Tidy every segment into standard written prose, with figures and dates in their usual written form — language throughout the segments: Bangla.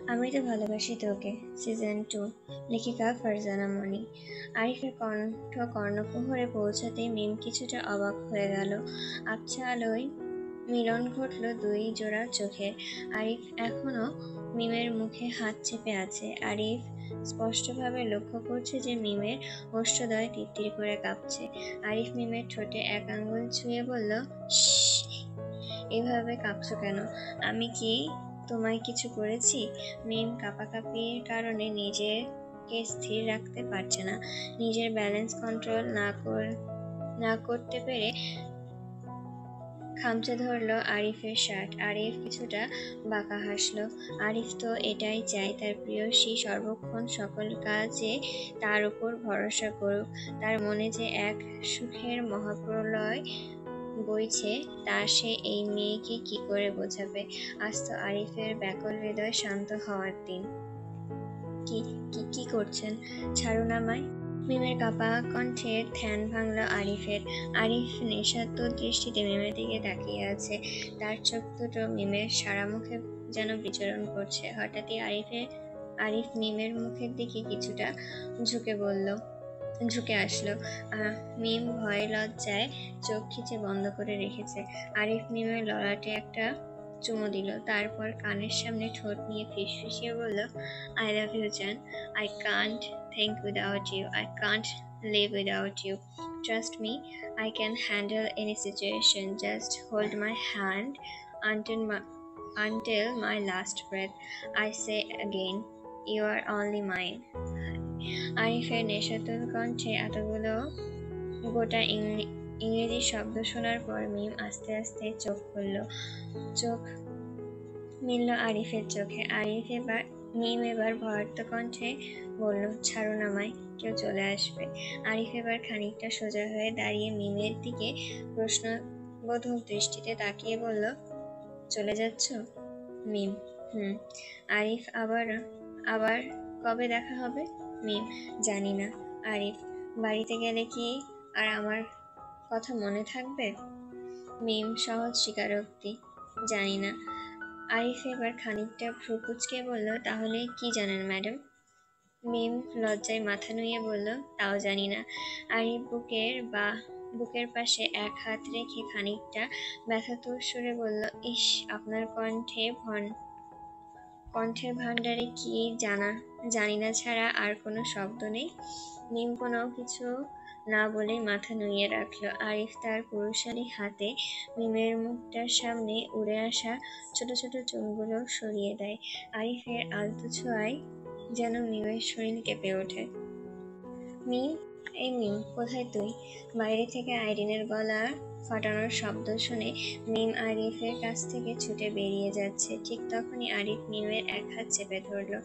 আমি তো ভালোবাসি তোকে, সিজন 2, লেখিকা ফারজানা মনি। আরিফের কণ্ঠ কর্ণকুহরে পৌঁছাতেই মিম কিছুটা অবাক হয়ে গেল। আবছা আলোয় মিলন ঘটল দুই জোড়া চোখের। আরিফ এখনো মিমের মুখে হাত চেপে আছে। আরিফ স্পষ্টভাবে লক্ষ্য করছে যে মিমের ওষ্ঠদ্বয় টিটটির করে কাঁপছে। আরিফ মিমের ঠোঁটে এক আঙ্গুল ছুঁয়ে বলল, "শ্শ্, এভাবে কাঁপছো কেন? আমি কি তোমায় কিছু করেছি?" মিম কাঁপাকাঁপির কারণে নিজেকে স্থির রাখতে পারছে না। নিজের ব্যালেন্স কন্ট্রোল না করতে পেরে খামচে ধরল আরিফের শার্ট। আরিফ কিছুটা বাঁকা হাসলো। আরিফ তো এটাই চায়, তার প্রেয়সী সর্বক্ষণ সকল কাজে তার উপর ভরসা করুক। তার মনে যে এক সুখের মহাপ্রলয় বইছে তা সে এই মেয়েকে কি করে বোঝাবে। আজ তো আরিফের ব্যাকুল হৃদয় শান্ত হওয়ার দিন। কি কি কি করছেন? ছাড়ুন আমায়। মিমের কাঁপা কণ্ঠে ধ্যান ভাঙল আরিফের। আরিফ নেশাতুর দৃষ্টিতে মিমের দিকে তাকিয়ে আছে। তার চোখ দুটো মিমের সারা মুখে যেন বিচরণ করছে। হঠাৎই আরিফ মিমের মুখের দিকে কিছুটা ঝুঁকে আসলো। মিম ভয়ে লজ্জায় চোখ খিচে বন্ধ করে রেখেছে। আরিফ মিমের ললাটে একটা চুমু দিল, তারপর কানের সামনে ঠোঁট নিয়ে ফিসফিসিয়ে বলল, "আই লাভ ইউ জান। I can't think without you. I can't live without you. Trust me, I can handle any situation. Just hold my hand until my last breath. I say again, you are only mine." আরিফের নেশাতুর কণ্ঠে এতগুলো গোটা ইংরেজি শব্দ শোনার পর মিম আস্তে আস্তে চোখ খুলল। চোখ মিলল আরিফের চোখে। মিম এবার ভয়ার্ত কণ্ঠে বলল, "ছাড়ুন আমায়, কেউ চলে আসবে।" আরিফ এবার খানিকটা সোজা হয়ে দাঁড়িয়ে মিমের দিকে প্রশ্নবোধক দৃষ্টিতে তাকিয়ে বলল, "চলে যাচ্ছ?" মিম, হুম। আরিফ, আবার কবে দেখা হবে? মিম, জানি না। আরিফ, বাড়িতে গেলে কি আর আমার কথা মনে থাকবে? মিম সহজ স্বীকারোক্তি, জানি না। আরিফ এবার খানিকটা ভ্রু কুঁচকে বলল, "তাহলে কি জানেন ম্যাডাম?" মিম লজ্জায় মাথা নুইয়ে বলল, "তাও জানি না।" আরিফ বুকের পাশে এক হাত রেখে খানিকটা ব্যথাতুর সুরে বলল, "ইস, আপনার কণ্ঠের ভাণ্ডারে কি জানি না ছাড়া আর কোনো শব্দ নেই?" মিম কোনো কিছু না বলেই মাথা নুইয়ে রাখল। আরিফ তার পুরুষালী হাতে মিমের মুখটার সামনে উড়ে আসা ছোট ছোট চুলগুলো সরিয়ে দেয়। আরিফের আলতো ছোঁয়ায় যেন মিমের শরীর কেঁপে ওঠে। মিম, এই মিম, কোথায় তুই? বাইরে থেকে আইরিনের গলা ফাটানোর শব্দ শুনে মিম আরিফের কাছ থেকে ছুটে বেরিয়ে যাচ্ছে। ঠিক তখনই আরিফ মিমের এক হাত চেপে ধরল।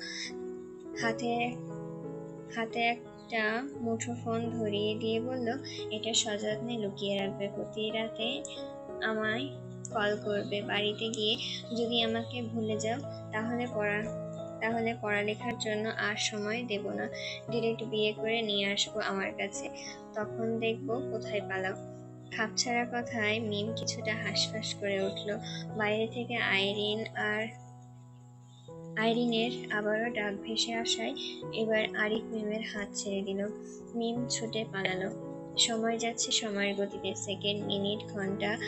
হাতে একটা মুঠোফোন ধরিয়ে দিয়ে বলল, "এটা সযত্নে লুকিয়ে রাখবে। প্রতি রাতে আমায় কল করবে। বাড়িতে গিয়ে যদি আমাকে ভুলে যাও তাহলে পড়ালেখার জন্য আর সময় দেব না। ডিরেক্ট বিয়ে করে নিয়ে আসবো আমার কাছে। তখন দেখবো কোথায় পালাও।" খাপছাড়া কথায় মিম কিছুটা হাঁসফাঁস করে উঠল। বাইরে থেকে আইরিনের আবারও ডাক ভেসে আসায় এবার আরিফ মিমের হাত ছেড়ে দিল। মিম ছুটে পালালো। সময় যাচ্ছে সময়ের গতিতে। সেকেন্ড, মিনিট, ঘন্টা,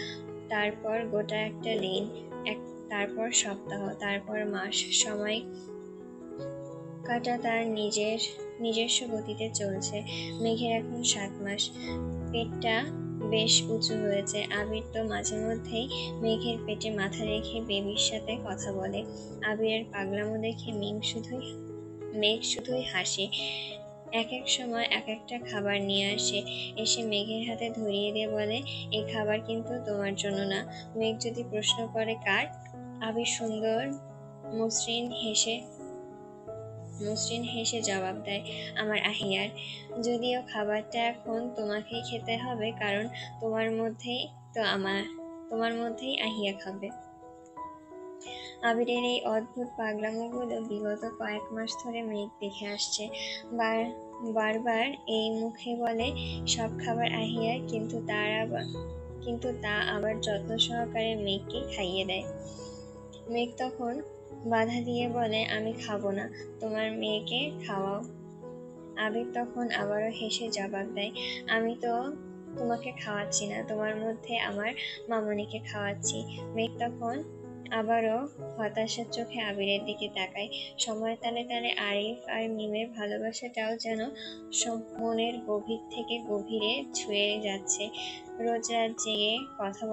তারপর গোটা একটা দিন, তারপর সপ্তাহ, তারপর মাস। সময় কাটা তার নিজস্ব গতিতে চলছে। মেঘের এখন 7 মাস। পেটটা বেশ উঁচু হয়েছে। আবির তো মাঝে মধ্যেই মেঘের পেটে মাথা রেখে বেবির সাথে কথা বলে। আবিরের পাগলামো দেখে মেঘ শুধুই হাসে। এক এক সময় এক একটা খাবার নিয়ে আসে, এসে মেঘের হাতে ধরিয়ে দিয়ে বলে, "এই খাবার কিন্তু তোমার জন্য না।" মেঘ যদি প্রশ্ন করে কার, আবির সুন্দর মসৃণ হেসে জবাব দেয়, "আমার আহিয়ার। যদিও খাবারটা এখন তোমাকেই খেতে হবে, কারণ তোমার মধ্যেই আহিয়া খাবে।" আবিরের এই অদ্ভুত পাগলামোগুলো বিগত কয়েক মাস ধরে মেঘ দেখে আসছে। বারবার এই মুখে বলে সব খাবার আহিয়ার, কিন্তু তা আবার যত্ন সহকারে মেঘকে খাইয়ে দেয়। মেঘ তখন বাধা দিয়ে বলে, আমি খাবো না, তোমার মেয়েকে খাওয়াও। আবির তখন আবারও হেসে জবাব দেয়, আমি তো তোমাকে খাওয়াচ্ছি না, তোমার মধ্যে আমার মামনিকে খাওয়াচ্ছি। মেঘ তখন আবারও হতাশার চোখে আবিরের দিকে তাকায়। সময় তালে তালে আরিফ আর মিমের ভালোবাসাটাও যেন মনের গভীর থেকে গভীরে ছুঁয়ে যাচ্ছে। রোজ রাত জেগে কথা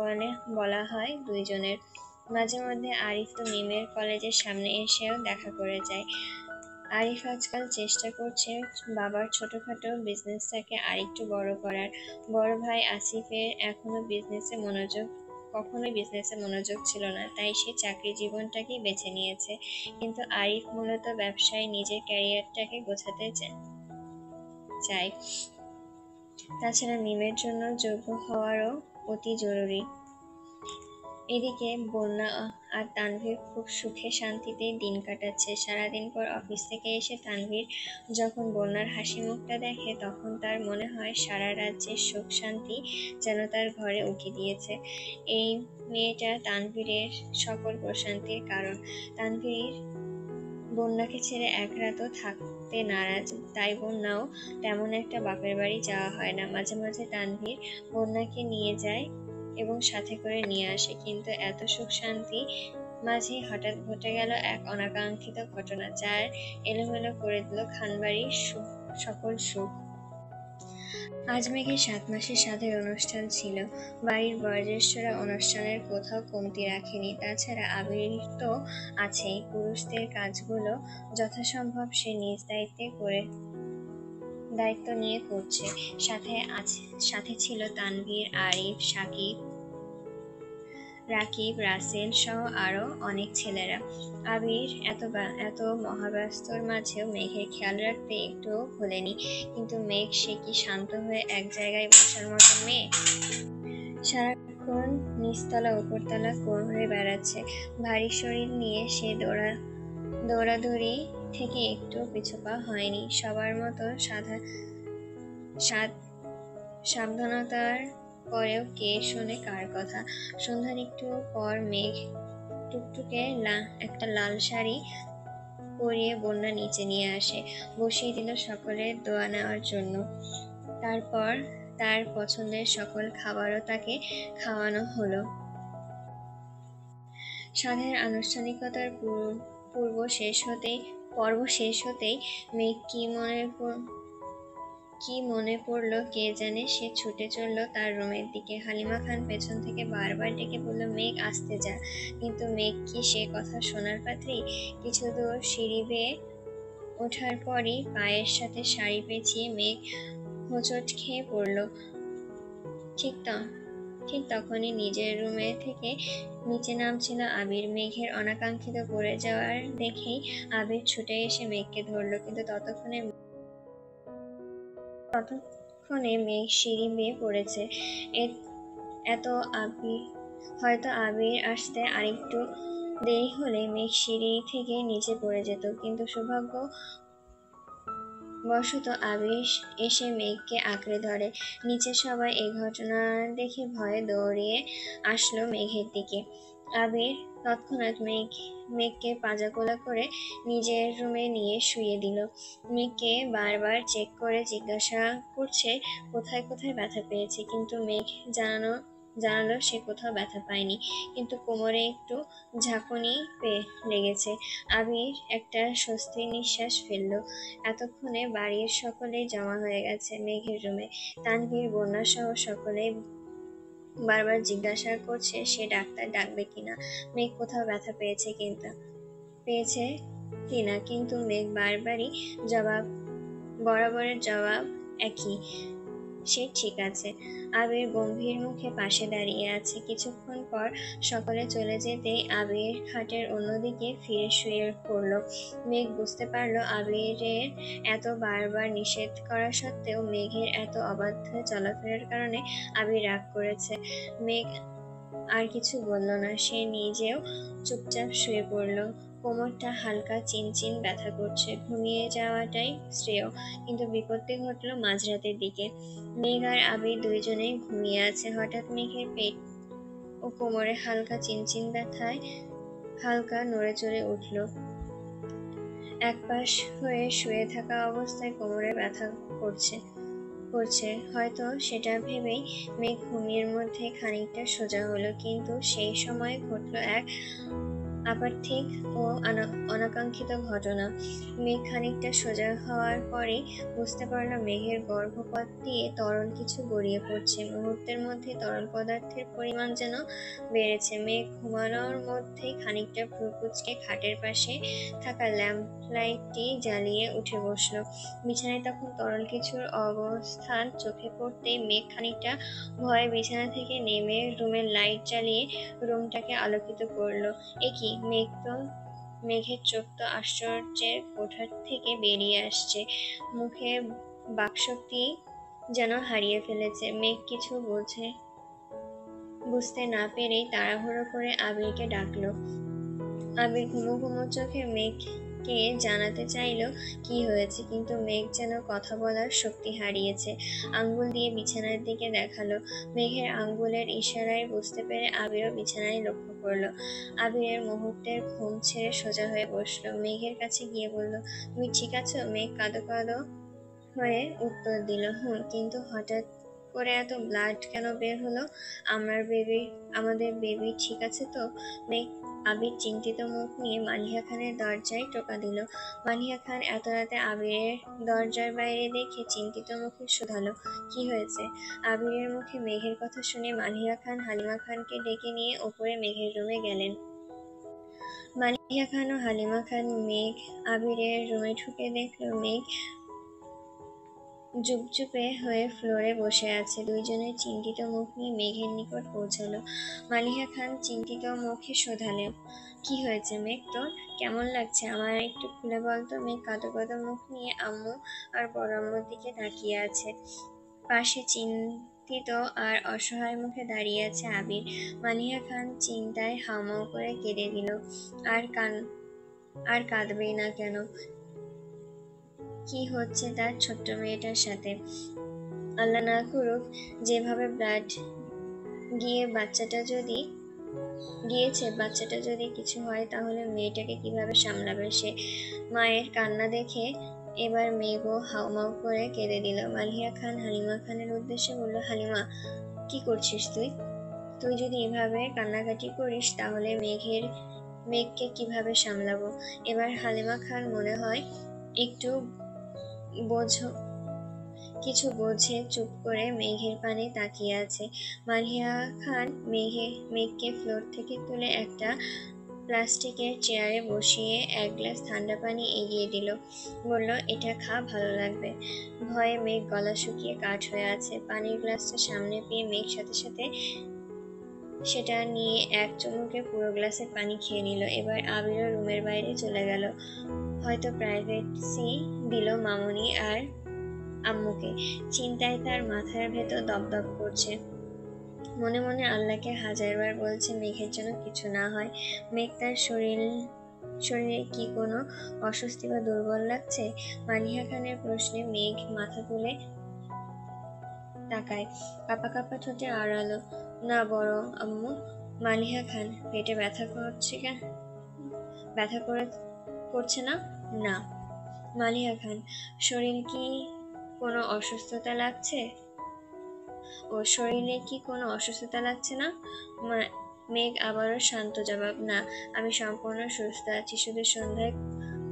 বলা হয় দুইজনের। মাঝে মধ্যে আরিফ তো মিমের কলেজের সামনে এসেও দেখা করে যায়। আরিফ আজকাল চেষ্টা করছে বাবার ছোটখাটো বিজনেসটাকে আরেকটু বড় করার। বড় ভাই আসিফের কখনোই বিজনেসে মনোযোগ ছিল না, তাই সে চাকরি জীবনটাকেই বেছে নিয়েছে। কিন্তু আরিফ মূলত ব্যবসায় নিজের ক্যারিয়ারটাকে গোছাতে চায়। তাছাড়া মিমের জন্য যোগ্য হওয়ারও অতি জরুরি। এদিকে বন্যা আর তানভীর খুব সুখে শান্তিতেই দিন কাটাচ্ছে। সারাদিন পর অফিস থেকে এসে তানভীর যখন বন্যার হাসি মুখটা দেখে, তখন তার মনে হয় সারা রাজ্যের সুখ শান্তি যেন তার ঘরে উকি দিয়েছে। এই মেয়েটা তানভীরের সকল প্রশান্তির কারণ। তানভীর বন্যাকে ছেড়ে এক রাতও থাকতে নারাজ, তাই বন্যাও তেমন একটা বাপের বাড়ি যাওয়া হয় না। মাঝে মাঝে তানভীর বন্যাকে নিয়ে যায় এবং সাথে করে নিয়ে আসে, কিন্তু এত সুখ শান্তি মাঝে হঠাৎ ঘটে গেল এক অনাকাঙ্ক্ষিত ঘটনা, যার এলোমেলো করে দিল খানবাড়ির সকল সুখ। আজ মেঘের 7 মাসের সাধের অনুষ্ঠান ছিল। বাড়ির বয়োজ্যেষ্ঠরা অনুষ্ঠানের কোথাও কমতি রাখেনি। তাছাড়া আবির তো আছেই। পুরুষদের কাজগুলো যথাসম্ভব সে নিজ দায়িত্ব নিয়ে করছে। সাথে ছিল তানভীর, আরিফ, সাকিব, রাকিব, রাসেল সহ আরো অনেক ছেলেরা। আবির এত মহাব্যস্তর মাঝেও মেঘের খেয়াল রাখতে একটুও ভোলেনি। কিন্তু মেঘ সে কি শান্ত হয়ে এক জায়গায় বসার মতো মেয়ে? সারাক্ষণ নিচতলা উপরতলা করে বেড়াচ্ছে। ভারী শরীর নিয়ে সে দৌড়াদৌড়ি থেকে একটু পিছুপা হয়নি। সবার মতো সাবধানতার পরেও কে শোনে কার কথা। সন্ধ্যার একটু পর মেঘ টুকটুকে একটা লাল শাড়ি পরিয়ে বন্যা নিচে নিয়ে আসে, বসিয়ে দিল সকলের দোয়া নেওয়ার জন্য। তারপর তার পছন্দের সকল খাবারও তাকে খাওয়ানো হলো। সাধের আনুষ্ঠানিকতার পর্ব শেষ হতেই মেঘ কি মনে পড়লো কে জানে, সে ছুটে চলল তার রুমের দিকে। হালিমা খান পেছন থেকে বারবার ডেকে বলল, মেঘ আসতে যা। কিন্তু মেঘ কি সে কথা শোনার পাত্রী? কিছু দূর সিঁড়ি বেয়ে ওঠার পরই পায়ের সাথে শাড়ি পেঁচিয়ে মেঘ হোঁচট খেয়ে পড়ল। ঠিক তখনই নিজের রুমে থেকে নিচে নামছিল আবির। মেঘের অনাকাঙ্ক্ষিত পড়ে যাওয়ার দেখেই আবির ছুটে এসে মেঘকে ধরলো, কিন্তু ততক্ষণে মেঘ সিঁড়ি বেয়ে পড়েছে। হয়তো আবির আসতে আরেকটু দেরি হলে মেঘ সিঁড়ি থেকে নিচে পড়ে যেত, কিন্তু সৌভাগ্যবশত আবির এসে মেঘকে আঁকড়ে ধরে। নিচে সবাই এই ঘটনা দেখে ভয়ে দৌড়িয়ে আসলো মেঘের দিকে। আবির তৎক্ষণাৎ মেঘকে পাজাকোলা করে নিজের রুমে নিয়ে শুইয়ে দিল। মেঘকে বারবার চেক করে জিজ্ঞাসা করছে কোথায় কোথায় ব্যথা পেয়েছে, কিন্তু মেঘ জানালো সে কোথাও ব্যথা পায়নি, কিন্তু কোমরে একটু ঝাঁকুনি লেগেছে। আবির একটা স্বস্তির নিঃশ্বাস ফেলল। এতক্ষণে বাড়ির সকলেই জমা হয়ে গেছে মেঘের রুমে। তানভীর, বন্যা সহ সকলেই বারবার জিজ্ঞাসা করছে সে ডাক্তার ডাকবে কিনা, মেঘ কোথাও ব্যথা পেয়েছে কিনা, কিন্তু মেঘ বরাবরের জবাব একই, সে ঠিক আছে। আবির গম্ভীর মুখে পাশে দাঁড়িয়ে আছে। কিছুক্ষণ পর সকলে চলে যেতেই আবির খাটের অন্যদিকে ফিরে শুয়ে পড়ল। মেঘ বুঝতে পারল আবিরের এত বারবার নিষেধ করা সত্ত্বেও মেঘের এত অবাধ্য চলাফেরার কারণে আবির রাগ করেছে। মেঘ আর কিছু বলল না, সে নিজেও চুপচাপ শুয়ে পড়ল। কোমরটা হালকা চিনচিন ব্যথা করছে, ঘুমিয়ে যাওয়াটাই শ্রেয়। কিন্তু বিপত্তি ঘটল মাঝরাতের দিকে। মেঘ আর আবির দুইজনেই ঘুমিয়ে আছে। হঠাৎ মেঘের পেট ও কোমরে হালকা চিনচিন ব্যথায় হালকা নড়ে চড়ে উঠল। একপাশ হয়ে শুয়ে থাকা অবস্থায় কোমরে ব্যথা করছে করছে হয়তো সেটা ভেবেই মেঘ ঘুমের মধ্যে খানিকটা সোজা হলো, কিন্তু সেই সময় ঘটল এক আপার্থিক ও অনাকাঙ্ক্ষিত ঘটনা। মেঘ খানিকটা সোজা হওয়ার পরেই বুঝতে পারল মেঘের গর্ভপথ দিয়ে তরল কিছু গড়িয়ে পড়ছে। মুহূর্তের মধ্যে তরল পদার্থের পরিমাণ যেন বেড়েছে। মেঘ ঘুমানোর মধ্যেই খানিকটা ভ্রু কুঁচকে খাটের পাশে থাকা ল্যাম্প লাইটটি জ্বালিয়ে উঠে বসলো। বিছানায় তখন তরল কিছুর অবস্থান চোখে পড়তেই মেঘ খানিকটা ভয়ে বিছানা থেকে নেমে রুমের লাইট জ্বালিয়ে রুমটাকে আলোকিত করলো। এ কি, মেঘের চোখ তো আশ্চর্যের কোঠা থেকে বেরিয়ে আসছে, মুখে বাকশক্তি যেন হারিয়ে ফেলেছে। মেঘ কিছু বুঝতে না পেরেই তাড়াহুড়ো করে আবিরকে ডাকলো। আবির ঘুমো ঘুমো চোখে মেঘকে জানাতে চাইলো কি হয়েছে, কিন্তু মেঘ যেন কথা বলার শক্তি হারিয়েছে। আঙ্গুল দিয়ে বিছানার দিকে দেখালো। মেঘের আঙ্গুলের ইশারায় বুঝতে পেরে আবিরও বিছানায় লক্ষ্য করলো। আবিরের মুহূর্তের ঘুম ছেড়ে সোজা হয়ে বসলো। মেঘের কাছে গিয়ে বলল, তুমি ঠিক আছো? মেঘ কাঁদো কাঁদো হয়ে উত্তর দিল, হুম, কিন্তু হঠাৎ করে এত ব্লাড কেন বের হলো? আমাদের বেবি ঠিক আছে তো? মেঘ আবির চিন্তিত মুখ নিয়ে মালিহা খানের দরজায় টোকা দিল। মালিহা খান এত রাতে আবিরের দরজার বাইরে দেখে চিন্তিত মুখে শুধালো, কি হয়েছে? আবিরের মুখে মেঘের কথা শুনে মালিহা খান হালিমা খানকে ডেকে নিয়ে ওপরে মেঘের রুমে গেলেন। মালিহা খান ও হালিমা খান মেঘ আবিরের রুমে ঢুকে দেখলো মেঘ চুপচুপে হয়ে ফ্লোরে বসে আছে। দুইজনের চিন্তিত মুখ নিয়ে মেঘের নিকট পৌঁছালো। মালিহা খান চিন্তিত মুখে শোধালেন, কি হয়েছে মেঘ তোর? কেমন লাগছে? আমার একটু খুলে বলতো। মেঘ কাঁদো কাঁদো মুখ নিয়ে আম্মু আর বড় আম্মুর দিকে তাকিয়ে আছে। পাশে চিন্তিত আর অসহায় মুখে দাঁড়িয়ে আছে আবির। মালিহা খান চিন্তায় হাউমাউ করে কেঁদে দিল। আর কাঁদবেই না কেন? কি হচ্ছে তার ছোট্ট মেয়েটার সাথে? আল্লাহ না করুক, যেভাবে ব্লাড গিয়েছে বাচ্চাটা যদি কিছু হয় তাহলে মেয়েটাকে কিভাবে সামলাবে সে? মায়ের কান্না দেখে এবার মেঘও হাউমাউ করে কেঁদে দিল। মালিহা খান হালিমা খানের উদ্দেশ্যে বলল, হালিমা, কি করছিস তুই? তুই যদি এভাবে কান্নাকাটি করিস তাহলে মেঘকে কিভাবে সামলাবো? এবার হালিমা খান মনে হয় একটু কিছু বোঝে চুপ করে মেঘের পানে তাকিয়ে আছে। মালিহা খান মেঘকে ফ্লোর থেকে তুলে একটা প্লাস্টিকের চেয়ারে বসিয়ে এক গ্লাস ঠান্ডা পানি এগিয়ে দিল। বলল, এটা খা, ভালো লাগবে। ভয়ে মেঘ গলা শুকিয়ে কাঠ হয়ে আছে। পানির গ্লাসটা সামনে পেয়ে মেঘ সাথে সাথে সেটা নিয়ে এক চুমুকে পুরো গ্লাসের পানি খেয়ে নিল। এবার আবিরও রুমের বাইরে চলে গেল। হয়তো প্রাইভেসি দিল মামুনি আর আম্মুকে। চিন্তায় তার মাথার ভেতর দপদপ করছে। মনে মনে আল্লাহকে হাজারবার বলছে মেঘের জন্য কিছু না হয়। মেঘ তার শরীরে কি কোনো অস্বস্তি বা দুর্বল লাগছে? মালিহা খানের প্রশ্নে মেঘ মাথা তুলে তাকায়। কাঁপা কাঁপা ঠোঁটে আড়ালো, না বড় আম্মু। মালিহা খান, পেটে ব্যথা করছে না? না। মালিহা খান, শরীরে কি কোনো অসুস্থতা লাগছে না? মেঘ আবারও শান্ত জবাব, না, আমি সম্পূর্ণ সুস্থ আছি, শুধু সন্ধ্যায়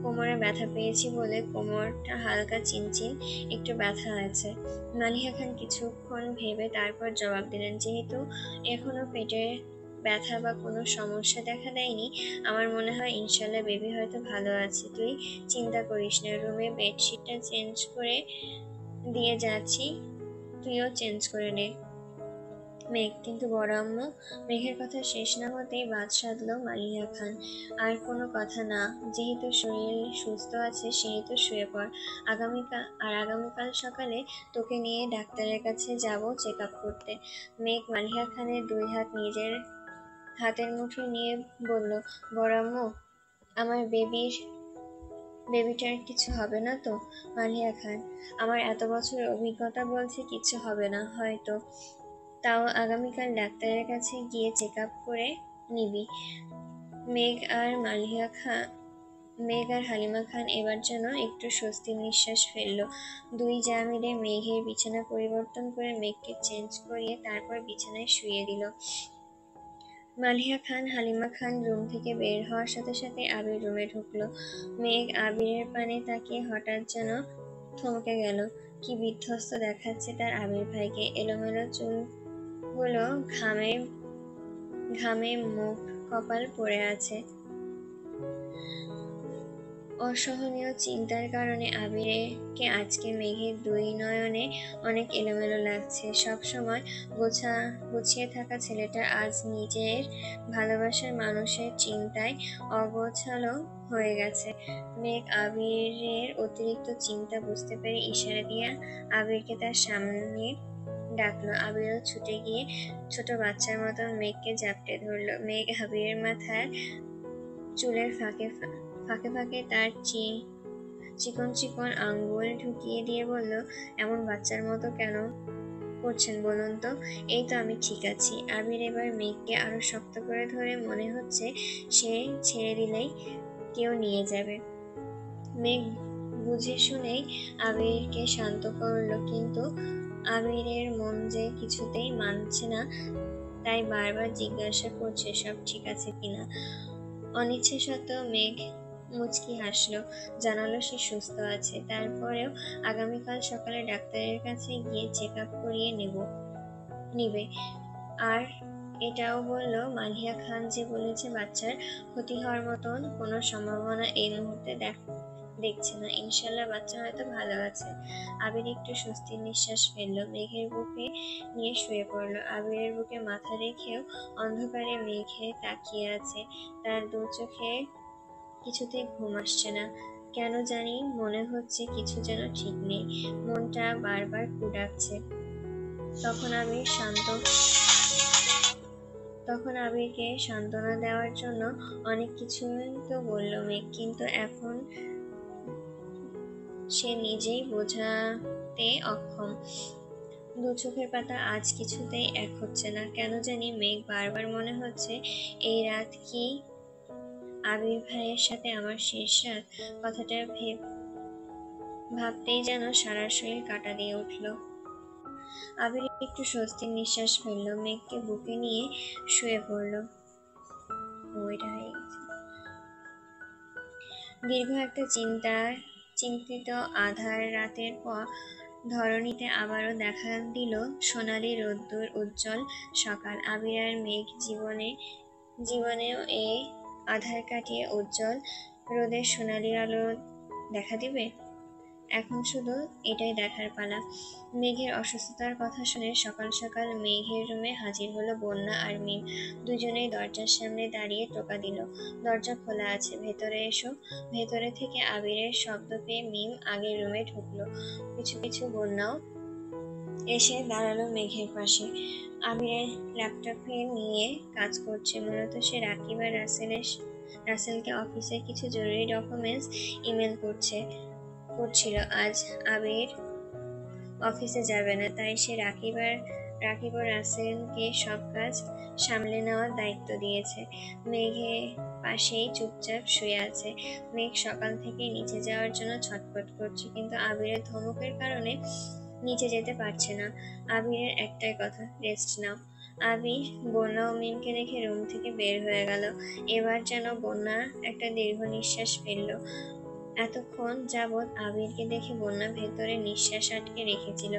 কোমরে ব্যথা পেয়েছি বলে কোমরটা হালকা চিনচিন একটু ব্যথা আছে। মালিহা খান কিছুক্ষণ ভেবে তারপর জবাব দিলেন, যেহেতু এখনো পেটে ব্যথা বা কোনো সমস্যা দেখা দেয়নি, আমার মনে হয় ইনশাল্লাহ বেবি হয়তো ভালো আছে। তুই চিন্তা করিস না, রুমে বেডশিটটা চেঞ্জ করে দিয়ে যাচ্ছি, তুইও চেঞ্জ করে নে। মেঘ, কিন্তু বড় আম্মু। মেঘের কথা শেষ না হতেই বাদ সাধল মালিহা খান। আর কোনো কথা না, যেহেতু শরীর সুস্থ আছে সেহেতু শুয়ে পড়। আগামীকাল সকালে তোকে নিয়ে ডাক্তারের কাছে যাব চেক আপ করতে। মেঘ মালিহা খানের দুই হাত নিজের হাতের মুঠোয় নিয়ে বলল, বড় আম্মু, আমার বেবিটার কিছু হবে না তো? মালিহা খান, আমার এত বছরের অভিজ্ঞতা বলছে কিছু হবে না হয়তো, তাও আগামীকাল ডাক্তারের কাছে গিয়ে চেক আপ করে নিবি। মেঘ আর মালিহা খান মেঘ আর হালিমা খান এবার যেন একটু স্বস্তির নিঃশ্বাস ফেলল। দুই যা মিলে মেঘের বিছানা পরিবর্তন করে মেঘকে চেঞ্জ করিয়ে তারপর বিছানায় শুইয়ে দিল। মালিহা খান হালিমা খান রুম থেকে বের হওয়ার সাথে সাথে আবির রুমে ঢুকলো। মেঘ আবিরের পানে তাকিয়ে হঠাৎ যেন থমকে গেল। কি বিধ্বস্ত দেখাচ্ছে তার আবির ভাইকে। এলোমেলো চুলগুলো ঘামে ঘামে মুখ কপাল পড়ে আছে। অসহনীয় চিন্তার কারণে আবিরকে আজকে মেঘের দুই নয়নে অনেক এলোমেলো লাগছে। সবসময় গুছিয়ে থাকা ছেলেটা আজ নিজের ভালোবাসার মানুষের চিন্তায় অগোছালো হয়ে গেছে। মেঘ আবিরের অতিরিক্ত চিন্তা বুঝতে পেরে ইশারা দিয়ে আবিরকে তার সামনে ডাকলো। আবিরও ছুটে গিয়ে ছোট বাচ্চার মতন মেঘকে জাপটে ধরলো। মেঘ আবিরের মাথার চুলের ফাঁকে ফাঁকে তার চিকন চিকন আঙ্গুল ঢুকিয়ে দিয়ে বলল, এমন বাচ্চার মতো কেন করছেন বলুন তো? এই তো আমি ঠিক আছি। আবির এবার মেঘকে আরো শক্ত করে ধরে মনে হচ্ছে সে ছেড়ে দিলেই কেউ নিয়ে যাবে। মেঘ বুঝে শুনেই আবিরকে শান্ত করলো, কিন্তু আবিরের মন যে কিছুতেই মানছে না, তাই বারবার জিজ্ঞাসা করছে সব ঠিক আছে কিনা। অনিচ্ছা সত্ত্বেও মেঘ মুচকি হাসলো, জানালো সে সুস্থ আছে। তারপরেও আগামীকাল সকালে ডাক্তারের কাছে গিয়ে চেক আপ করিয়ে নিবে। আর এটাও বলল, মালিহা খান যে বলেছে বাচ্চার ক্ষতি হওয়ার মতন কোনো সম্ভাবনা এই মুহূর্তে দেখছে না। ইনশাল্লাহ বাচ্চা হয়তো ভালো আছে। আবির একটু স্বস্তির নিঃশ্বাস ফেলল। মেঘের বুকে নিয়ে শুয়ে পড়ল। আবিরের বুকে মাথা রেখেও অন্ধকারে মেঘে তাকিয়ে আছে। তার দু চোখে কিছুতেই ঘুম আসছে না। কেন জানি মনে হচ্ছে কিছু যেন ঠিক নেই। মনটা বারবার কুড়াচ্ছে। তখন আবিরকে সান্ত্বনা দেওয়ার জন্য অনেক কিছুই তো বলল মেঘ, কিন্তু এখন সে নিজেই বোঝাতে অক্ষম। দু চোখের পাতা আজ কিছুতেই এক হচ্ছে না। কেন জানি মেঘ বারবার মনে হচ্ছে এই রাত কি আবির ভাইয়ের সাথে আমার শেষ রাত। কথাটা ভাবতেই যেন সারা শরীর কাঁটা দিয়ে উঠল। আবির একটু স্বস্তির নিঃশ্বাস ফেলল, মেঘকে বুকে নিয়ে শুয়ে পড়ল। দীর্ঘ একটা চিন্তিত আধার রাতের পর ধরণীতে আবারও দেখা দিল সোনালি রোদ্দুর উজ্জ্বল সকাল। আবির আর মেঘ জীবনেও এই আধার কাটিয়ে উজ্জ্বল রোদের সোনালি আলো দেখা দিবে। এখন শুধু এটাই দেখার পালা। মেঘের অসুস্থতার কথা শুনে সকাল সকাল মেঘের রুমে হাজির হলো বন্যা আর মিম। দুজনেই দরজার সামনে দাঁড়িয়ে টোকা দিল, দরজা খোলা আছে, ভেতরে এসো। ভেতরে থেকে আবিরের শব্দ পেয়ে মিম আগের রুমে ঢুকলো। পিছু পিছু বন্যাও এসে দাঁড়ালো মেঘের পাশে। আবিরের ল্যাপটপে নিয়ে কাজ করছে। মূলত সে রাকিব আর রাসেলকে অফিসের কিছু জরুরি ডকুমেন্টস ইমেল করছিল। আজ আবির অফিসে যাবে না, তাই সে রাকিব ও রাসেলকে সব কাজ সামলে নেওয়ার দায়িত্ব দিয়েছে। মেঘে পাশেই চুপচাপ শুয়ে আছে। মেঘ সকাল থেকে নিচে যাওয়ার জন্য ছটফট করছে, কিন্তু আবিরের ধমকের কারণে নিচে যেতে পারছে না। আবিরের একটাই কথা, রেস্ট নাও। আবির বন্যা ও মিমকে রেখে রুম থেকে বের হয়ে গেল। এবার যেন বন্যা একটা দীর্ঘ নিঃশ্বাস ফেলল। এতক্ষণ যাবৎ আবিরকে দেখে বন্যা ভেতরে নিঃশ্বাস আটকে রেখেছিল।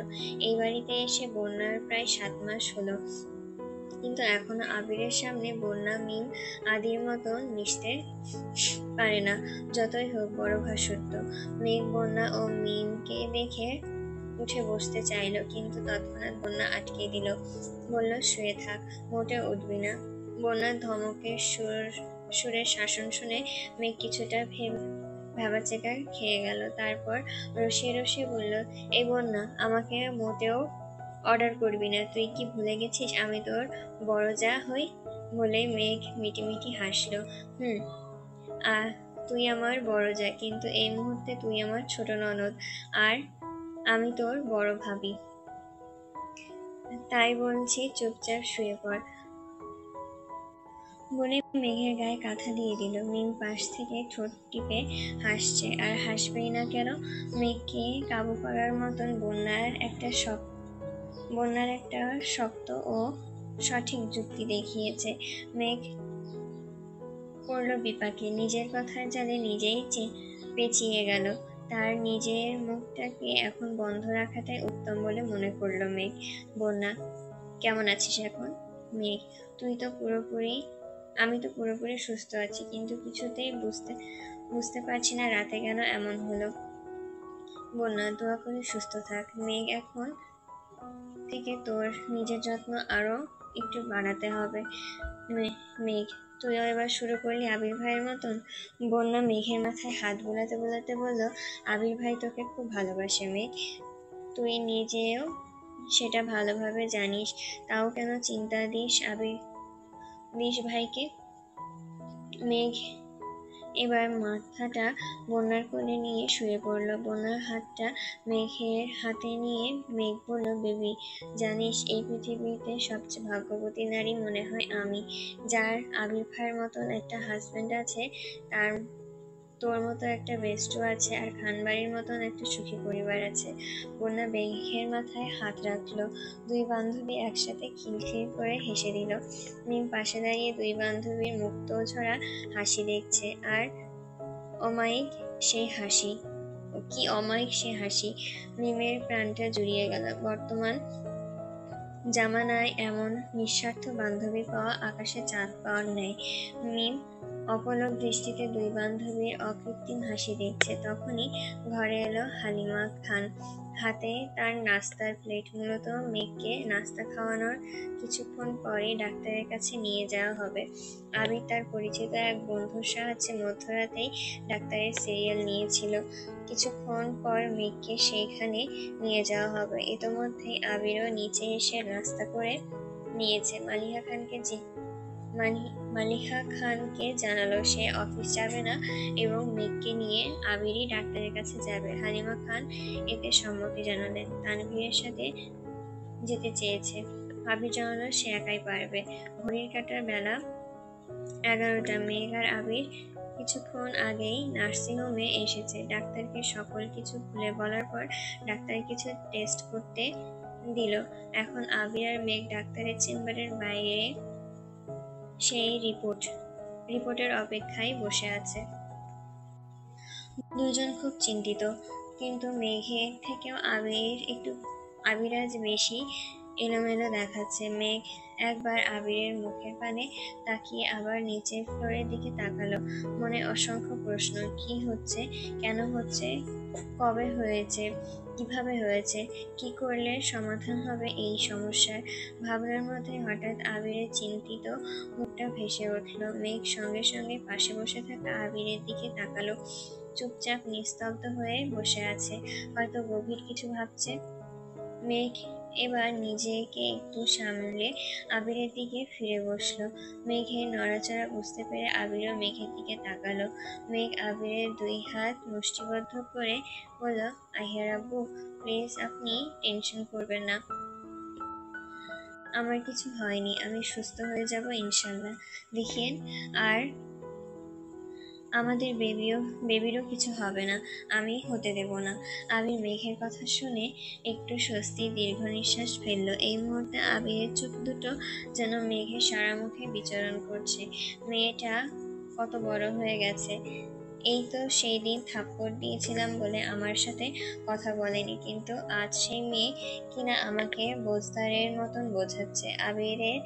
এই বাড়িতে এসে বন্যার প্রায় 7 মাস হলো, কিন্তু এখনো আবিরের সামনে বন্যা মিম আদির মতো মিশতে পারে না। যতই হোক বড় ভাসুরত। মেঘ বন্যা ও মিমকে দেখে উঠে বসতে চাইল, কিন্তু তৎক্ষণাৎ বন্যা আটকে দিল। বলল, শুয়ে থাক, মোটে উঠবি না। বন্যার ধমকের সুরের শাসন শুনে মেঘ কিছুটা ভ্যাবাচেকা খেয়ে গেল। তারপর রসিয়ে রসিয়ে বলল, এই বন্যা, আমাকে মোটেও অর্ডার করবি না। তুই কি ভুলে গেছিস আমি তোর বড় যা হই? বলেই মেঘ মিটিমিটি হাসলো। তুই আমার বড় যা, কিন্তু এই মুহূর্তে তুই আমার ছোট ননদ, আর আমি তোর বড় ভাবি। তাই বলছি চুপচাপ শুয়ে পড়। বলে মেঘের গায়ে কাঁথা দিয়ে দিল। মিম পাশ থেকে ঠোঁট টিপে হাসছে। আর হাসবেই না কেন? মেঘকে কাবু করার মতন বন্যার একটা শক্ত ও সঠিক যুক্তি দেখিয়েছে। মেঘ পড়ল বিপাকে, নিজের কথার জালে নিজেই পেঁচিয়ে গেল। তার নিজের মুখটাকে এখন বন্ধ রাখাটাই উত্তম বলে মনে করলো মেঘ। বন্যা, কেমন আছিস এখন? মেঘ, আমি তো পুরোপুরি সুস্থ আছি, কিন্তু কিছুতেই বুঝতে পারছি না রাতে কেন এমন হলো। বন্যা, দোয়া করি সুস্থ থাক। মেঘ, এখন থেকে তোর নিজের যত্ন আরো একটু বাড়াতে হবে। মেঘ, তুইও এবার শুরু করলি আবির ভাইয়ের মতন? বন্যা মেঘের মাথায় হাত বোলাতে বোলাতে বলল, আবির ভাই তোকে খুব ভালোবাসে মেঘ, তুই নিজেও সেটা ভালোভাবে জানিস, তাও কেন চিন্তা দিস ভাইকে? মেঘ এবার মাথাটা বন্যার কোলে নিয়ে শুয়ে পড়ল। বন্যার হাতটা মেঘের হাতে নিয়ে মেঘ বলল, বেবি, জানিস এই পৃথিবীতে সবচেয়ে ভাগ্যবতী নারী মনে হয় আমি, যার আবির ভাইয়ের মতন একটা হাজবেন্ড আছে, তার তোর মতো একটা বেস্টও আছে, আর খানবাড়ির মতন একটা সুখী পরিবার আছে। বন্যা মেঘের মাথায় হাত রাখলো। দুই বান্ধবী একসাথে খিলখিল করে হেসে দিল। মিম পাশে দাঁড়িয়ে দুই বান্ধবীর মুক্ত ঝরা হাসি দেখছে। আর অমায়িক সেই হাসি কি অমায়িক সে হাসি! মিমের প্রাণটা জুড়িয়ে গেল। বর্তমান জামানায় এমন নিঃস্বার্থ বান্ধবী পাওয়া আকাশে চাঁদ পাওয়ার ন্যায়। মিম অপলক দৃষ্টিতে দুই বান্ধবীর অকৃত্রিম হাসি দেখছে। তখনই ঘরে এলো হালিমা খান, হাতে তার নাস্তার প্লেট। মূলত মেঘকে নাস্তা খাওয়ানোর কিছুক্ষণ পরেই ডাক্তারের কাছে নিয়ে যাওয়া হবে। আবির তার পরিচিত এক বন্ধুর সাহায্যে মধ্যরাতেই ডাক্তারের সিরিয়াল নিয়েছিল। কিছুক্ষণ পর মেঘকে সেইখানে নিয়ে যাওয়া হবে। ইতোমধ্যেই আবিরও নিচে এসে নাস্তা করে নিয়েছে। মালিহা খানকে জানালো সে অফিস যাবে না এবং মেঘকে নিয়ে আবিরই ডাক্তারের কাছে যাবে। হালিমা খান এতে সম্মতি জানালেন। তানভীরের সাথে যেতে চেয়েছে। আবির জানালো সে একাই পারবে। ঘড়ির কাঁটার বেলা 11টা। মেঘ আর আবির কিছুক্ষণ আগেই নার্সিংহোমে এসেছে। ডাক্তারকে সকল কিছু খুলে বলার পর ডাক্তার কিছু টেস্ট করতে দিল। এখন আবির আর মেঘ ডাক্তারের চেম্বারের বাইরে সেই রিপোর্টের অপেক্ষায় বসে আছে। দুইজন খুব চিন্তিত, কিন্তু মেঘের থেকেও আবির আজ বেশি এলোমেলো দেখাচ্ছে। মেঘ একবার আবিরের মুখের পানে তাকিয়ে আবার নিচের ফ্লোরের দিকে তাকালো। মনে অসংখ্য প্রশ্ন। কি হচ্ছে, কেন হচ্ছে, কবে হয়েছে, কিভাবে হয়েছে, কি করলে সমাধান হবে এই সমস্যার? ভাবনার মধ্যে হঠাৎ আবিরের চিন্তিত মুখটা ভেসে উঠল। মেঘ সঙ্গে সঙ্গে পাশে বসে থাকা আবিরের দিকে তাকালো। চুপচাপ নিস্তব্ধ হয়ে বসে আছে, হয়তো গভীর কিছু ভাবছে। মেঘ এবার নিজেকে একটু সামলে আবিরের দিকে ফিরে বসলো। মেঘের নড়াচড়া বুঝতে পেরে আবিরও মেঘের দিকে তাকালো। মেঘ আবিরের দুই হাত মুষ্টিবদ্ধ করে বলল, আহিয়া আব্বু, প্লিজ আপনি টেনশন করবেন না, আমার কিছু হয়নি, আমি সুস্থ হয়ে যাব ইনশাল্লাহ, দেখিয়েন। আর আমাদের বেবিরও কিছু হবে না, আমি হতে দেব না। আবির মেঘের কথা শুনে একটু স্বস্তির দীর্ঘ নিঃশ্বাস ফেলল। এই মুহূর্তে আবিরের চোখ দুটো যেন মেঘের সারা মুখে বিচরণ করছে। মেয়েটা কত বড় হয়ে গেছে! এই তো সেই দিন থাপ্পড় দিয়েছিলাম বলে আমার সাথে কথা বলেনি, কিন্তু আজ সেই মেয়ে কিনা আমাকে বোঝদারের মতন বোঝাচ্ছে। আবিরের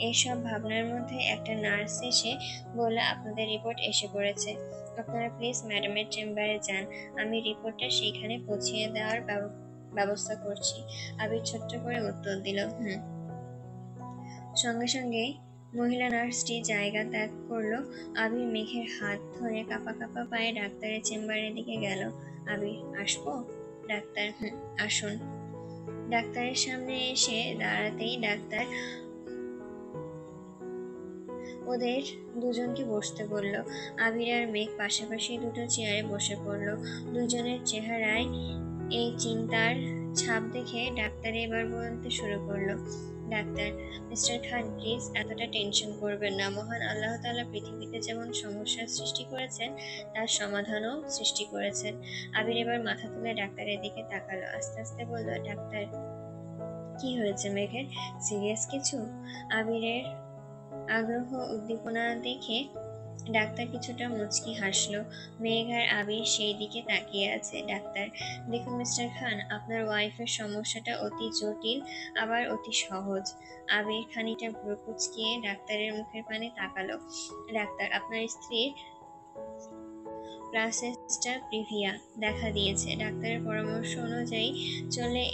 এইসব ভাবনার মধ্যে একটা নার্স এসে বলল, আপনাদের রিপোর্ট এসে পড়েছে, আপনারা প্লিজ ম্যাডামের চেম্বারে যান, আমি রিপোর্টটা সেইখানে পৌঁছিয়ে দেওয়ার ব্যবস্থা করছি। আবির ছোট্ট করে উত্তর দিল, হুম। সঙ্গে সঙ্গে মহিলা নার্সটি জায়গা ত্যাগ করলো। আবির মেঘের হাত ধরে কাঁপা কাঁপা পায়ে ডাক্তারের চেম্বারের দিকে গেল। আবির, আসবো? ডাক্তার, হুম, আসুন। ডাক্তারের সামনে এসে দাঁড়াতেই ডাক্তার ওদের দুজনকে বসতে বলল। আবির আর মেঘ পাশাপাশি দুটো চেয়ারে বসে পড়ল। দুজনের চেহারায় এই চিন্তার ছাপ দেখে ডাক্তার এবার বলতে শুরু করলো, ডাক্তার, মিস্টার খান প্লিজ এতটা টেনশন করবেন না। মহান আল্লাহ তাআলা পৃথিবীতে যেমন সমস্যার সৃষ্টি করেছেন তার সমাধানও সৃষ্টি করেছেন। আবির এবার মাথা তুলে ডাক্তারের দিকে তাকালো, আস্তে আস্তে বলল, ডাক্তার কি হয়েছে মেঘের? সিরিয়াস কিছু? আবিরের আগ্রহ উদ্দীপনা দেখে ডাক্তার কিছুটা মুচকি হাসলো। মেঘ আর আবির সেই দিকে তাকিয়ে আছে। ডাক্তার, দেখুন মিস্টার খান, আপনার ওয়াইফের সমস্যাটা অতি জটিল আবার অতি সহজ। আবির খানিকটা ভ্রু কুঁচকিয়ে ডাক্তারের মুখের পানে তাকালো। ডাক্তার, আপনার স্ত্রীর প্লাসেন্টা প্রিভিয়া দেখা দিয়েছে। ডাক্তারের পরামর্শ অনুযায়ী চললে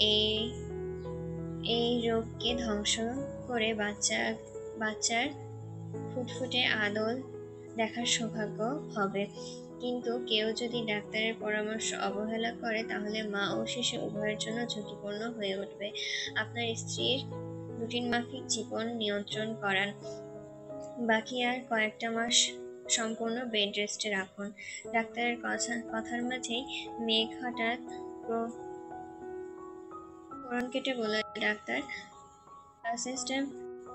এই রোগকে ধ্বংস করে বাচ্চার ফুটফুটে আদল দেখার সৌভাগ্য হবে। কিন্তু কেউ যদি ডাক্তারের পরামর্শ অবহেলা করে তাহলে মা ও শিশু উভয়ের জন্য ঝুঁকিপূর্ণ হয়ে উঠবে। আপনার স্ত্রীর রুটিন মাফিক জীবন নিয়ন্ত্রণ করান। বাকি আর কয়েকটা মাস সম্পূর্ণ বেড রেস্টে রাখুন। ডাক্তারের কথার মাঝেই মেঘ হঠাৎ ফোড়ন কেটে বলল, ডাক্তার, প্লাসেন্টা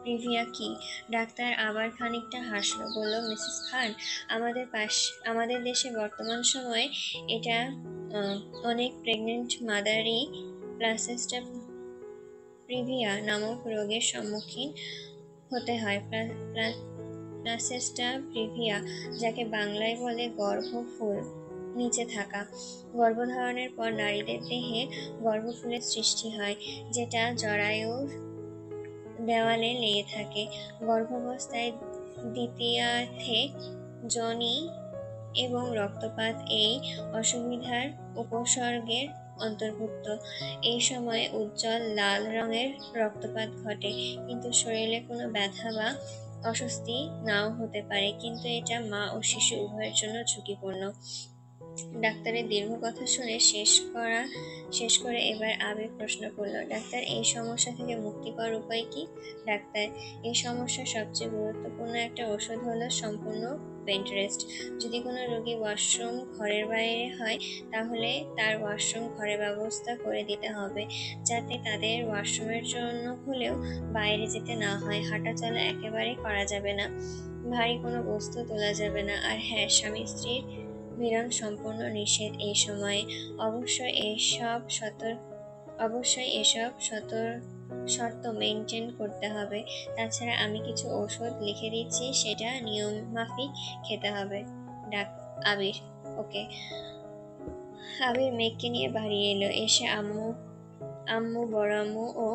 প্রিভিয়া কি? ডাক্তার আবার খানিকটা হাসলো, বলল, মিসেস খান, আমাদের দেশে বর্তমান সময়ে এটা অনেক প্রেগনেন্ট মাদারই প্লাসেন্টা প্রিভিয়া নামক রোগের সম্মুখীন হতে হয়। প্লাসেন্টা প্রিভিয়া, যাকে বাংলায় বলে গর্ভফুল নিচে থাকা। গর্ভধারণের পর নারীদের দেহে গর্ভফুলের সৃষ্টি হয়, যেটা জরায়ুর দেওয়ালে লেগে থাকে। গর্ভাবস্থায় দ্বিতীয়ার্ধে যোনি এবং রক্তপাত এই অসুবিধার উপসর্গের অন্তর্ভুক্ত। এই সময়ে উজ্জ্বল লাল রঙের রক্তপাত ঘটে, কিন্তু শরীরে কোনো ব্যথা বা অস্বস্তি নাও হতে পারে, কিন্তু এটা মা ও শিশু উভয়ের জন্য ঝুঁকিপূর্ণ। ডাক্তারের দীর্ঘ কথা শুনে শেষ করে এবার আবির প্রশ্ন করল, ডাক্তার, এই সমস্যা থেকে মুক্তি পাওয়ার উপায় কি? ডাক্তার, এই সমস্যার সবচেয়ে গুরুত্বপূর্ণ একটা ওষুধ হলো সম্পূর্ণ বেড রেস্ট। যদি কোনো রোগী ওয়াশরুম ঘরের বাইরে হয় তাহলে তার ওয়াশরুম ঘরে ব্যবস্থা করে দিতে হবে, যাতে তাদের ওয়াশরুমের জন্য হলেও বাইরে যেতে না হয়। হাঁটা চলা একেবারেই করা যাবে না, ভারী কোনো বস্তু তোলা যাবে না। আর হ্যাঁ, স্বামী স্ত্রীর মিলন সম্পূর্ণ নিষেধ এই সময়ে। অবশ্যই এসব শর্ত মেনটেন করতে হবে। তাছাড়া আমি কিছু ঔষধ লিখে দিচ্ছি, সেটা নিয়ম মাফিক খেতে হবে। আবির, ওকে। আবির মেঘকে নিয়ে বাড়ি এলো। এসে আম্মু, বড় আম্মু ও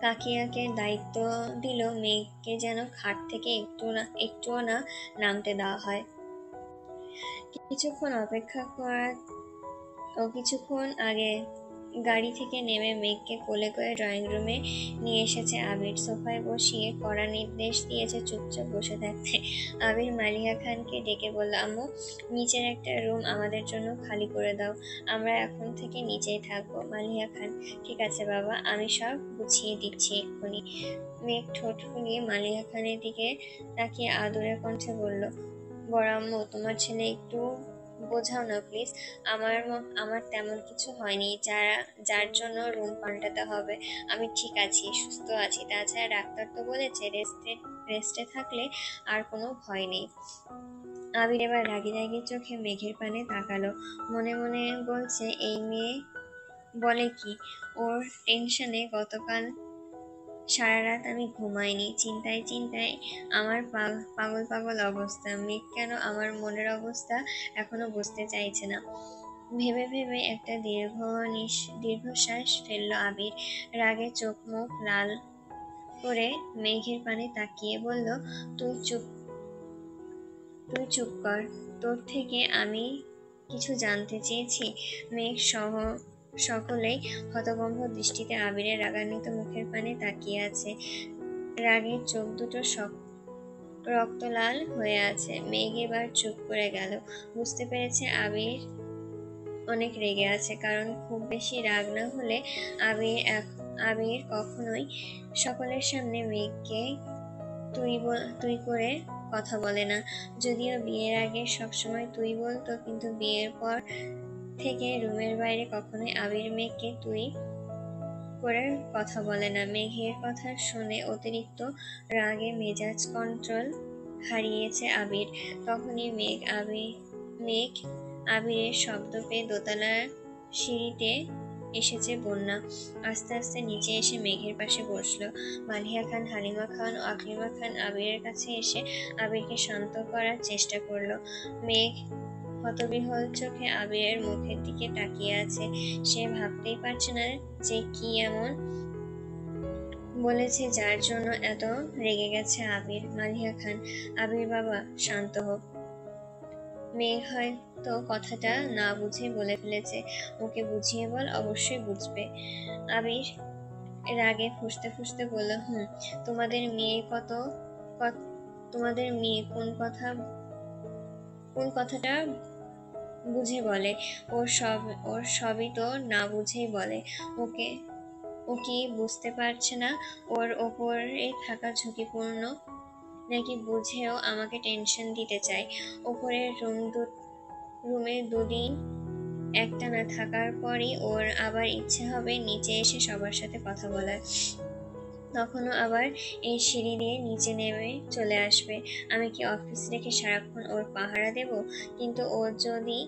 কাকিয়াকে দায়িত্ব দিল মেঘকে যেন খাট থেকে একটুও না নামতে দেওয়া হয়। কিছুক্ষণ আগে গাড়ি থেকে নেমে মেঘকে কোলে করে ড্রয়িং রুমে নিয়ে এসেছে আবির। সোফায় বসিয়ে কড়া নির্দেশ দিয়েছে চুপচাপ বসে থাকতে। আবির মালিহা খানকে ডেকে বলল, আম্মু, নিচের একটা রুম আমাদের জন্য খালি করে দাও, আমরা এখন থেকে নিচেই থাকবো। মালিহা খান, ঠিক আছে বাবা, আমি সব গুছিয়ে দিচ্ছি এক্ষুনি। মেঘ ঠোঁট ফুলিয়ে মালিহা খানের দিকে তাকিয়ে আদুরে কণ্ঠে বলল, বড় আম্মু, তোমার ছেলে একটু বোঝাও না প্লিজ। আমার তেমন কিছু হয়নি যার জন্য রুম পাল্টাতে হবে। আমি ঠিক আছি, সুস্থ আছি। তাছাড়া ডাক্তার তো বলেছে রেস্টে থাকলে আর কোনো ভয় নেই। আবির এবার রাগি রাগি চোখে মেঘের পানে তাকালো। মনে মনে বলছে, এই মেয়ে বলে কি? ওর টেনশনে গতকাল সারা রাত আমি ঘুমাইনি। চিন্তায় আমার পাগল অবস্থা। মেঘ কেন আমার মনের অবস্থা এখনো বুঝতে চাইছে না। ভেবে একটা দীর্ঘশ্বাস ফেলল আবির। রাগে চোখ মুখ লাল করে মেঘের পানে তাকিয়ে বলল, তুই চুপ কর। তোর থেকে আমি কিছু জানতে চেয়েছি? মেঘ সহ সকলেই হতভম্ব দৃষ্টিতে আবিরের রাগান্বিত মুখের পানে তাকিয়ে আছে। রাগের চোখ দুটো রক্তলাল হয়ে আছে। মেঘ এবার চুপ করে গেল। বুঝতে পেরেছে আবির অনেক রেগে আছে, কারণ খুব বেশি রাগ না হলে আবির কখনোই সকলের সামনে মেঘকে তুই করে কথা বলে না। যদিও বিয়ের আগে সবসময় তুই বলতো, কিন্তু বিয়ের পর থেকে রুমের বাইরে কখনোই আবির মেঘকে তুই করে কথা বলে না। মেঘের কথা শুনে অতিরিক্ত রাগে মেজাজ কন্ট্রোল হারিয়েছে আবির। তখনই মেঘ আবিরের শব্দ পেয়ে দোতলার সিঁড়িতে এসেছে বন্যা। আস্তে আস্তে নিচে এসে মেঘের পাশে বসলো। মালিহা খান, হালিমা খান ও আকলিমা খান আবিরের কাছে এসে আবিরকে শান্ত করার চেষ্টা করলো। মেঘ হতবিহ্বল চোখে আবিরের মুখের দিকে তাকিয়ে আছে। সে ভাবতেই পারছে না যে কি এমন বলেছে যার জন্য এত রেগে গেছে আবির। মালিহা খান, আবির বাবা শান্ত হোক। মেঘ হয়তো কথাটা না বুঝে বলে ফেলেছে, ওকে বুঝিয়ে বল, অবশ্যই বুঝবে। আবির রাগে ফুঁসতে ফুঁসতে বলল, তোমাদের মেয়ে তোমাদের মেয়ে কোন কথাটা বুঝে বলে? ওর সবই তো না বুঝেই বলে। ও কি বুঝতে পারছে না ওর ওপরে থাকা ঝুঁকিপূর্ণ? নাকি বুঝেও আমাকে টেনশন দিতে চায়? ওপরের রুমে দুদিন একটানা থাকার পরই ওর আবার ইচ্ছে হবে নিচে এসে সবার সাথে কথা বলার। তখনও আবার এই সিঁড়ি দিয়ে নিচে নেমে চলে আসবে। আমি কি অফিস রেখে সারাক্ষণ ওর পাহারা দেব? কিন্তু ও যদি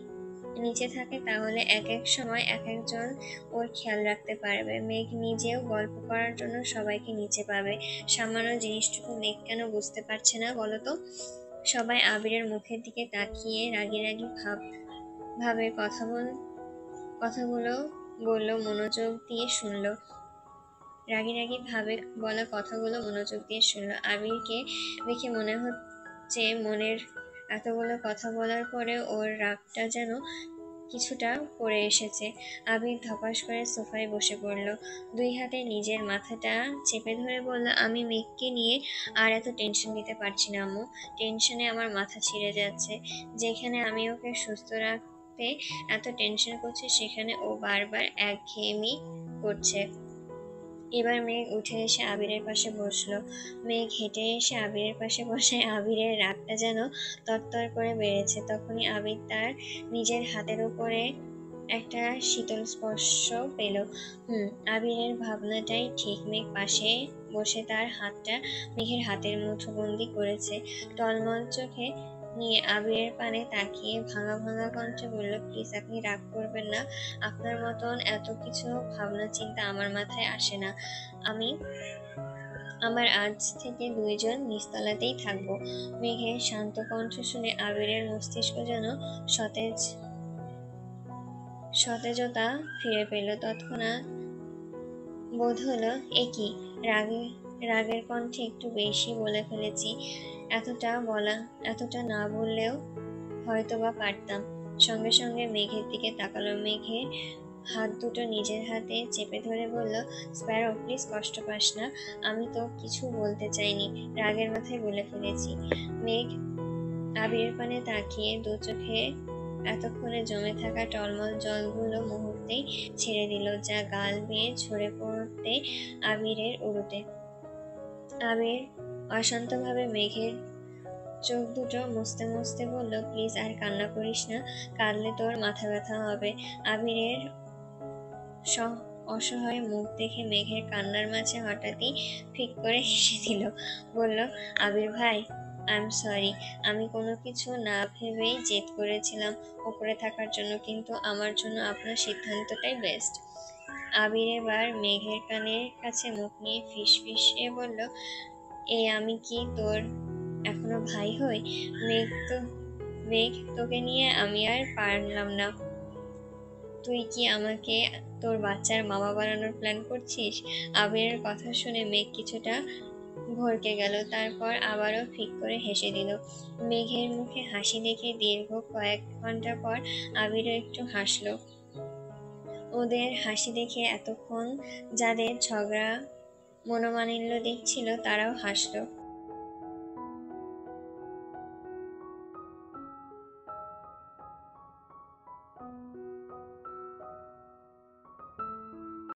নিচে থাকে তাহলে এক এক সময় এক একজন ওর খেয়াল রাখতে পারবে। মেঘ নিজেও গল্প করার জন্য সবাইকে নিচে পাবে। সামান্য জিনিসটুকু মেঘ কেন বুঝতে পারছে না বলতো? সবাই আবিরের মুখের দিকে তাকিয়ে রাগি রাগি ভাবে কথাগুলো বললো, মনোযোগ দিয়ে শুনলো। রাগি রাগি ভাবে বলা কথাগুলো মনোযোগ দিয়ে শুনলো। আবিরকে দেখে মনে হচ্ছে মনের এতগুলো কথা বলার পরে ওর রাগটা যেন কিছুটা পড়ে এসেছে। আবির ধপাস করে সোফায় বসে পড়ল। দুই হাতে নিজের মাথাটা চেপে ধরে বলল, আমি মেঘকে নিয়ে আর এত টেনশন নিতে পারছি না আম্মু। টেনশনে আমার মাথা ছিঁড়ে যাচ্ছে। যেখানে আমি ওকে সুস্থ রাখতে এত টেনশন করছি সেখানে ও বারবার একঘেয়েমি করছে। এবার মেঘ উঠে এসে আবিরের পাশে বসলো। মেঘ হেঁটে এসে আবিরের পাশে বসে আবিরের রাগটা যেন তরতর করে বেড়েছে। তখনই আবির তার নিজের হাতের উপরে একটা শীতল স্পর্শ পেল। আবিরের ভাবনাটাই ঠিক। মেঘ পাশে বসে তার হাতটা মেঘের হাতের মুঠোবন্দি করেছে। টলমল চোখে নিয়ে আবিরের পানে তাকিয়ে ভাঙা ভাঙা কণ্ঠে বলল, প্লিজ আপনি রাগ করবেন না। আপনার মতন এত কিছু ভাবনা চিন্তা আমার মাথায় আসে না। আমার আজ থেকে দুইজন নিচতলাতেই থাকবো। মেঘের শান্ত কণ্ঠ শুনে আবিরের মস্তিষ্ক যেন সতেজতা ফিরে পেল। তৎক্ষণাৎ বোধ হলো, এ কি, রাগের কণ্ঠে একটু বেশি বলে ফেলেছি। এতটা না বললেও হয়তোবা পারতাম। সঙ্গে সঙ্গে মেঘের দিকে তাকালো। মেঘের হাত দুটো নিজের হাতে চেপে ধরে বলল, স্প্যারো প্লিজ কষ্ট পাস না। আমি তো কিছু বলতে চাইনি, রাগের মাথায় বলে ফেলেছি। মেঘ আবিরের পানে তাকিয়ে দু চোখে এতক্ষণে জমে থাকা টলমল জলগুলো মুহূর্তেই ছেড়ে দিল, যা গাল বেয়ে ঝরে পড়তে আবিরের উরুতে। আবির অশান্তভাবে মেঘের চোখ দুটো মুছতে মুছতে বলল, প্লিজ আর কান্না করিস না, কাঁদলে তোর মাথা ব্যথা হবে। আবিরের অসহায় মুখ দেখে মেঘের কান্নার মাঝে হঠাৎই ফিক করে হেসে দিল। বলল, আবির ভাই, আই এম সরি। আমি কোনো কিছু না ভেবেই জেদ করেছিলাম ওপরে থাকার জন্য, কিন্তু আমার জন্য আপনার সিদ্ধান্তটাই বেস্ট। আবির এবার মেঘের কানের কাছে মুখ নিয়ে ফিসফিসিয়ে বলল, আমি কি তোর এখনো ভাই হই? মেঘ, তোকে নিয়ে আমি আর পারলাম না। তুই কি আমাকে তোর বাচ্চার মামা বানানোর প্ল্যান করছিস? আবিরের কথা শুনে মেঘ কিছুটা ভরকে গেল, তারপর আবারও ফিক করে হেসে দিল। মেঘের মুখে হাসি দেখে দীর্ঘ কয়েক ঘন্টা পর আবিরও একটু হাসলো। ওদের হাসি দেখে এতক্ষণ যাদের ঝগড়া মনোমালিন্য দেখছিল তারাও হাসলো।